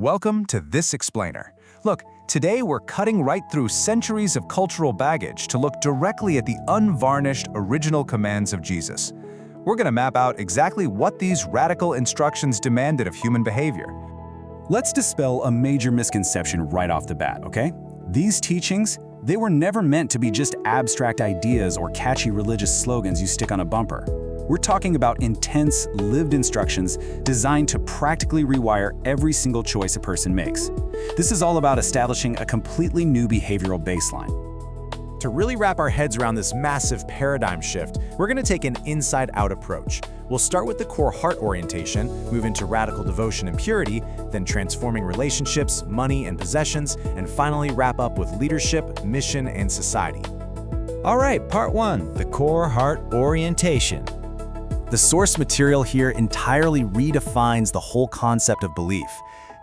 Welcome to This Explainer. Look, today we're cutting right through centuries of cultural baggage to look directly at the unvarnished original commands of Jesus. We're going to map out exactly what these radical instructions demanded of human behavior. Let's dispel a major misconception right off the bat, okay? These teachings, they were never meant to be just abstract ideas or catchy religious slogans you stick on a bumper. We're talking about intense, lived instructions designed to practically rewire every single choice a person makes. This is all about establishing a completely new behavioral baseline. To really wrap our heads around this massive paradigm shift, we're going to take an inside-out approach. We'll start with the core heart orientation, move into radical devotion and purity, then transforming relationships, money, and possessions, and finally wrap up with leadership, mission, and society. All right, part one, the core heart orientation. The source material here entirely redefines the whole concept of belief.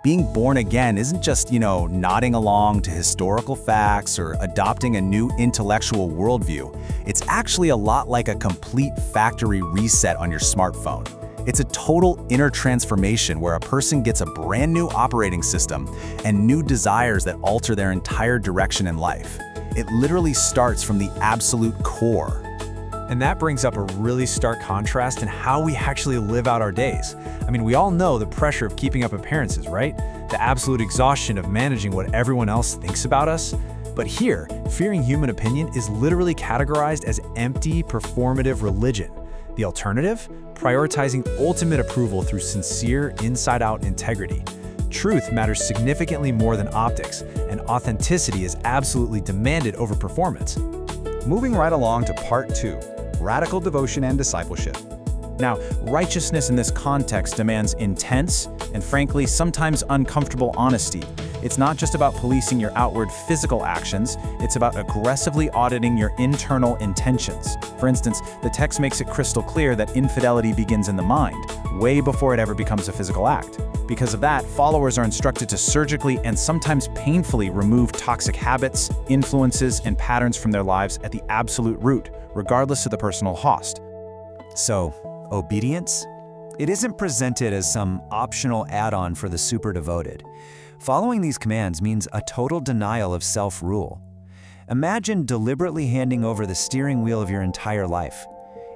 Being born again isn't just, nodding along to historical facts or adopting a new intellectual worldview. It's actually a lot like a complete factory reset on your smartphone. It's a total inner transformation where a person gets a brand new operating system and new desires that alter their entire direction in life. It literally starts from the absolute core. And that brings up a really stark contrast in how we actually live out our days. We all know the pressure of keeping up appearances, right? The absolute exhaustion of managing what everyone else thinks about us. But here, fearing human opinion is literally categorized as empty, performative religion. The alternative? Prioritizing ultimate approval through sincere, inside-out integrity. Truth matters significantly more than optics, and authenticity is absolutely demanded over performance. Moving right along to part two, radical devotion and discipleship. Now, righteousness in this context demands intense and frankly, sometimes uncomfortable honesty. It's not just about policing your outward physical actions, it's about aggressively auditing your internal intentions. For instance, the text makes it crystal clear that infidelity begins in the mind, way before it ever becomes a physical act. Because of that, followers are instructed to surgically and sometimes painfully remove toxic habits, influences, and patterns from their lives at the absolute root, regardless of the personal cost. So, obedience? It isn't presented as some optional add-on for the super devoted. Following these commands means a total denial of self-rule. Imagine deliberately handing over the steering wheel of your entire life.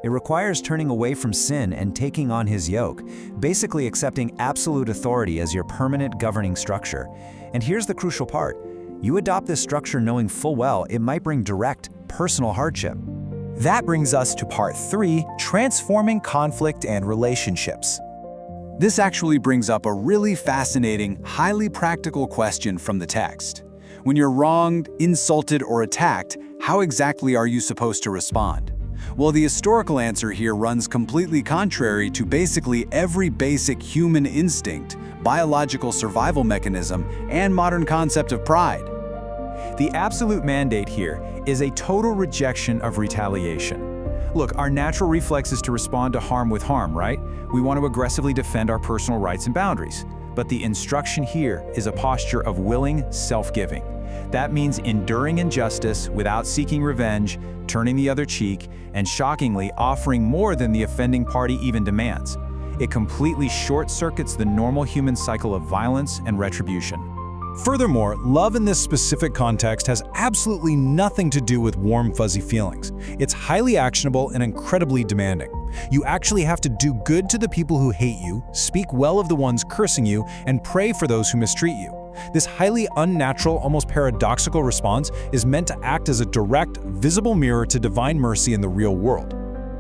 It requires turning away from sin and taking on His yoke, basically accepting absolute authority as your permanent governing structure. And here's the crucial part. You adopt this structure knowing full well it might bring direct, personal hardship. That brings us to part three, transforming conflict and relationships. This actually brings up a really fascinating, highly practical question from the text. When you're wronged, insulted, or attacked, how exactly are you supposed to respond? Well, the historical answer here runs completely contrary to basically every basic human instinct, biological survival mechanism, and modern concept of pride. The absolute mandate here is a total rejection of retaliation. Look, our natural reflex is to respond to harm with harm, right? We want to aggressively defend our personal rights and boundaries. But the instruction here is a posture of willing self-giving. That means enduring injustice without seeking revenge, turning the other cheek, and shockingly offering more than the offending party even demands. It completely short-circuits the normal human cycle of violence and retribution. Furthermore, love in this specific context has absolutely nothing to do with warm, fuzzy feelings. It's highly actionable and incredibly demanding. You actually have to do good to the people who hate you, speak well of the ones cursing you, and pray for those who mistreat you. This highly unnatural, almost paradoxical response is meant to act as a direct, visible mirror to divine mercy in the real world.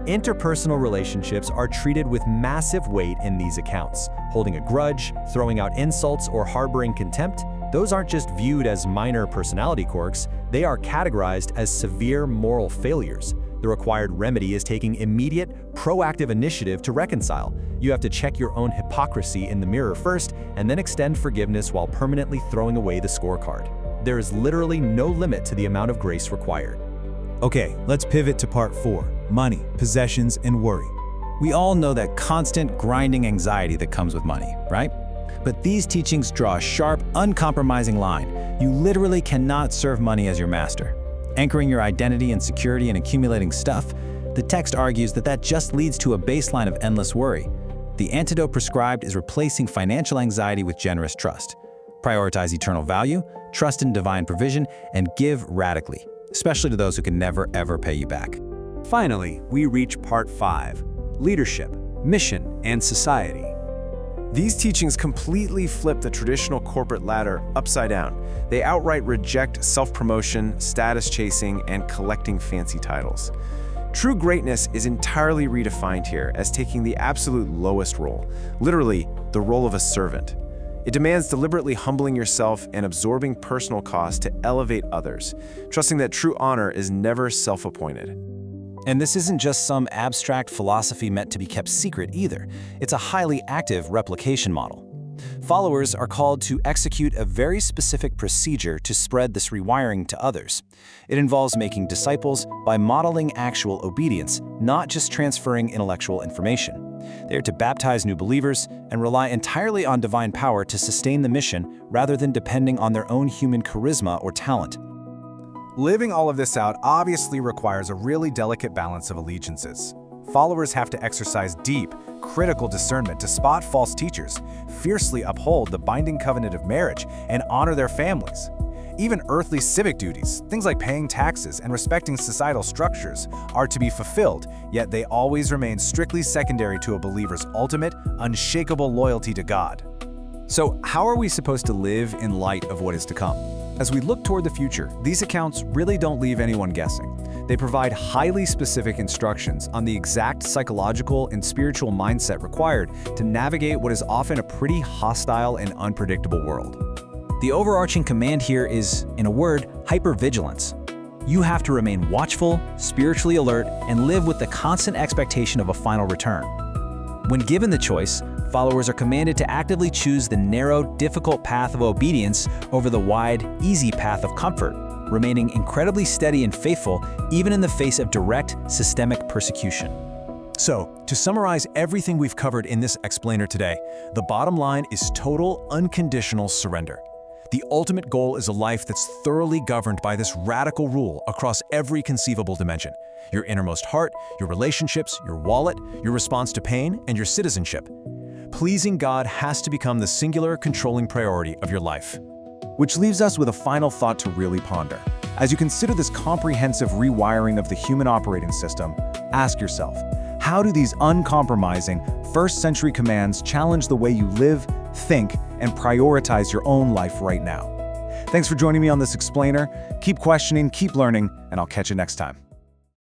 Interpersonal relationships are treated with massive weight in these accounts. Holding a grudge, throwing out insults, or harboring contempt, those aren't just viewed as minor personality quirks, they are categorized as severe moral failures. The required remedy is taking immediate, proactive initiative to reconcile. You have to check your own hypocrisy in the mirror first, and then extend forgiveness while permanently throwing away the scorecard. There is literally no limit to the amount of grace required. Okay, let's pivot to part four, money, possessions, and worry. We all know that constant grinding anxiety that comes with money, right? But these teachings draw a sharp, uncompromising line. You literally cannot serve money as your master. Anchoring your identity and security in accumulating stuff, the text argues that just leads to a baseline of endless worry. The antidote prescribed is replacing financial anxiety with generous trust. Prioritize eternal value, trust in divine provision, and give radically, especially to those who can never, ever pay you back. Finally, we reach part 5, leadership, mission, and society. These teachings completely flip the traditional corporate ladder upside down. They outright reject self-promotion, status chasing, and collecting fancy titles. True greatness is entirely redefined here as taking the absolute lowest role, literally the role of a servant. It demands deliberately humbling yourself and absorbing personal cost to elevate others, trusting that true honor is never self-appointed. And this isn't just some abstract philosophy meant to be kept secret either. It's a highly active replication model. Followers are called to execute a very specific procedure to spread this rewiring to others. It involves making disciples by modeling actual obedience, not just transferring intellectual information. They are to baptize new believers and rely entirely on divine power to sustain the mission rather than depending on their own human charisma or talent. Living all of this out obviously requires a really delicate balance of allegiances. Followers have to exercise deep, critical discernment to spot false teachers, fiercely uphold the binding covenant of marriage, and honor their families. Even earthly civic duties, things like paying taxes and respecting societal structures, are to be fulfilled, yet they always remain strictly secondary to a believer's ultimate, unshakable loyalty to God. So, how are we supposed to live in light of what is to come? As we look toward the future, these accounts really don't leave anyone guessing. They provide highly specific instructions on the exact psychological and spiritual mindset required to navigate what is often a pretty hostile and unpredictable world. The overarching command here is, in a word, hypervigilance. You have to remain watchful, spiritually alert, and live with the constant expectation of a final return. When given the choice, followers are commanded to actively choose the narrow, difficult path of obedience over the wide, easy path of comfort, remaining incredibly steady and faithful even in the face of direct, systemic persecution. So, to summarize everything we've covered in this explainer today, the bottom line is total, unconditional surrender. The ultimate goal is a life that's thoroughly governed by this radical rule across every conceivable dimension: your innermost heart, your relationships, your wallet, your response to pain, and your citizenship. Pleasing God has to become the singular controlling priority of your life. Which leaves us with a final thought to really ponder. As you consider this comprehensive rewiring of the human operating system, ask yourself, how do these uncompromising first-century commands challenge the way you live, think, and prioritize your own life right now? Thanks for joining me on this explainer. Keep questioning, keep learning, and I'll catch you next time.